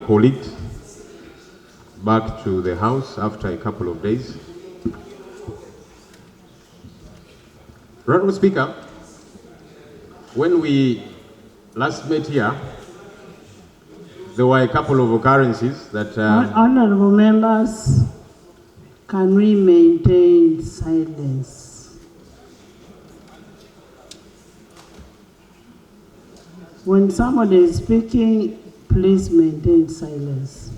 colleague back to the house after a couple of days. Honorable Speaker, when we last met here, there were a couple of occurrences that... Honorable members, can we maintain silence? When somebody is speaking, please maintain silence.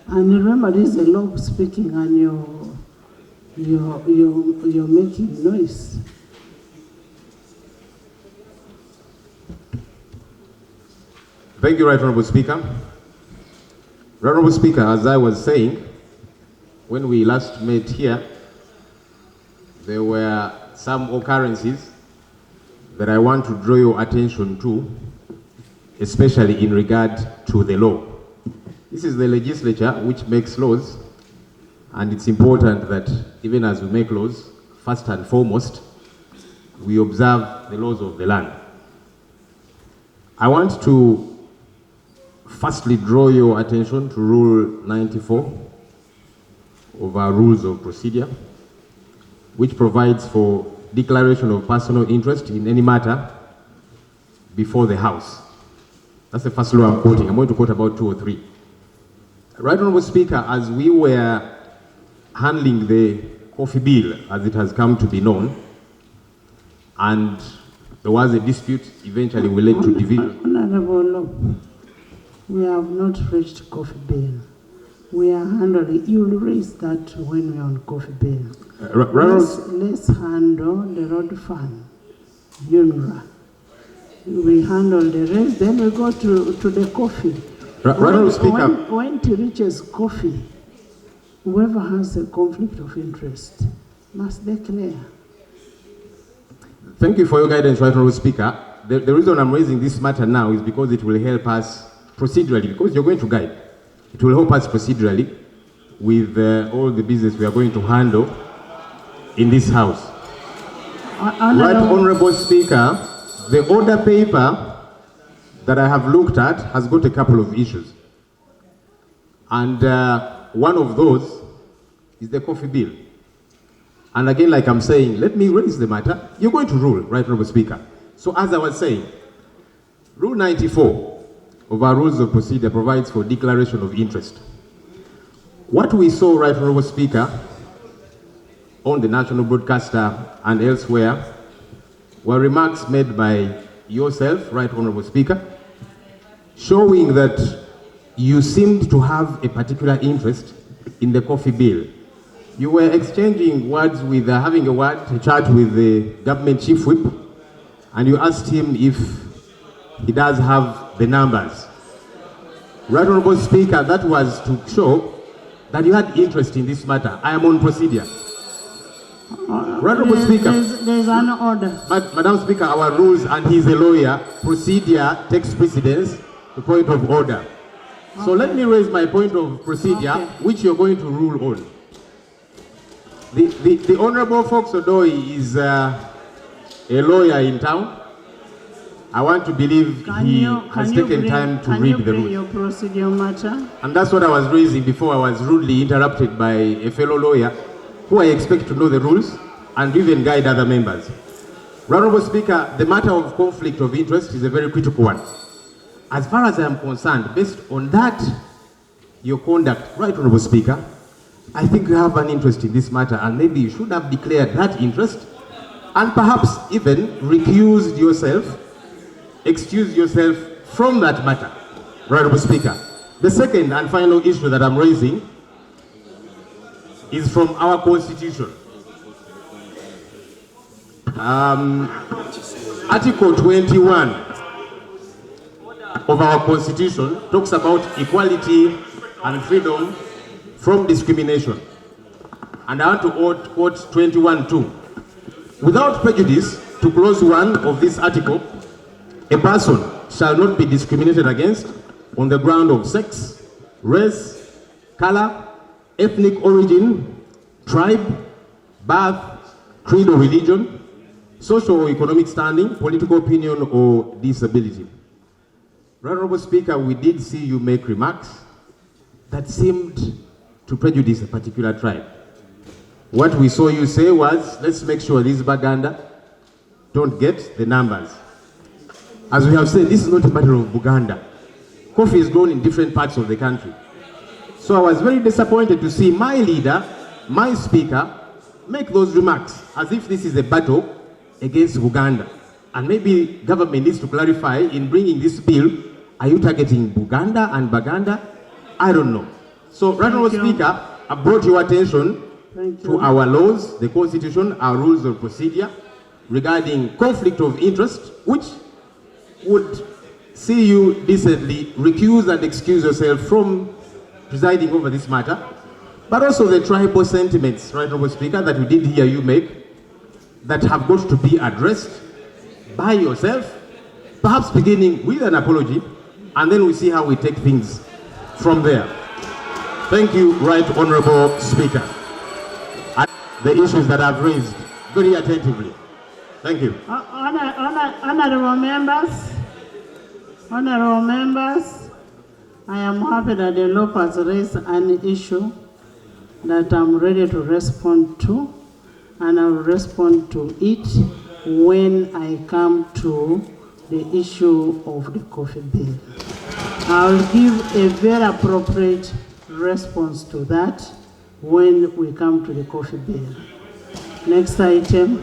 And remember, this is a LoP speaking and you're making noise. Thank you, Right Honorable Speaker. Right Honorable Speaker, as I was saying, when we last met here, there were some occurrences that I want to draw your attention to, especially in regard to the law. This is the legislature which makes laws, and it's important that even as we make laws, first and foremost, we observe the laws of the land. I want to firstly draw your attention to Rule 94 of our Rules of Procedure, which provides for declaration of personal interest in any matter before the House. That's the first law I'm quoting. I'm going to quote about 2 or 3. Right Honorable Speaker, as we were handling the coffee bill, as it has come to be known, and there was a dispute, eventually we led to division. Honorable LoP, we have not reached coffee bill. We are handling, you will raise that when we're on coffee bill. Let's handle the road fund, UNRWA. We handle the rest, then we go to the coffee. When it reaches coffee, whoever has a conflict of interest must declare. Thank you for your guidance, Right Honorable Speaker. The reason I'm raising this matter now is because it will help us procedurally, because you're going to guide. It will help us procedurally with all the business we are going to handle in this House. Right Honorable Speaker, the order paper that I have looked at has got a couple of issues. And one of those is the coffee bill. And again, like I'm saying, let me raise the matter. You're going to rule, Right Honorable Speaker. So as I was saying, Rule 94 of our Rules of Procedure provides for declaration of interest. What we saw, Right Honorable Speaker, on the national broadcaster and elsewhere were remarks made by yourself, Right Honorable Speaker, showing that you seemed to have a particular interest in the coffee bill. You were exchanging words with, having a chat with the government chief whip, and you asked him if he does have the numbers. Right Honorable Speaker, that was to show that you had interest in this matter. I am on procedure. Right Honorable Speaker. There's an order. Madam Speaker, our rules, and he's a lawyer, procedure takes precedence, the point of order. Okay. So let me raise my point of procedure, which you're going to rule on. The Honorable Fox Odoi is a lawyer in town. I want to believe he has taken time to read the rules. Your procedure matter? And that's what I was raising before I was rudely interrupted by a fellow lawyer who I expect to know the rules and even guide other members. Honorable Speaker, the matter of conflict of interest is a very critical one. As far as I am concerned, based on that, your conduct, Right Honorable Speaker, I think you have an interest in this matter, and maybe you should have declared that interest and perhaps even recused yourself, excused yourself from that matter, Right Honorable Speaker. The second and final issue that I'm raising is from our Constitution. Article 21 of our Constitution talks about equality and freedom from discrimination. And I want to quote 21(2). Without prejudice to clause 1 of this article, a person shall not be discriminated against on the ground of sex, race, color, ethnic origin, tribe, birth, creed or religion, social or economic standing, political opinion or disability. Right Honorable Speaker, we did see you make remarks that seemed to prejudice a particular tribe. What we saw you say was, let's make sure these Baganda don't get the numbers. As we have said, this is not a matter of Buganda. Coffee is grown in different parts of the country. So I was very disappointed to see my leader, my speaker, make those remarks as if this is a battle against Buganda. And maybe government needs to clarify in bringing this bill, are you targeting Buganda and Baganda? I don't know. So, Right Honourable Speaker, I brought your attention to our laws, the Constitution, our rules of procedure regarding conflict of interest, which would see you decently recuse and excuse yourself from presiding over this matter, but also the tribal sentiments, Right Honourable Speaker, that we did hear you make, that have got to be addressed by yourself, perhaps beginning with an apology, and then we see how we take things from there. Thank you, Right Honourable Speaker. And the issues that I've raised very attentively. Thank you. Honourable members, I am happy that the LoP has raised an issue that I'm ready to respond to, and I will respond to it when I come to the issue of the coffee bill. I will give a very appropriate response to that when we come to the coffee bill. Next item.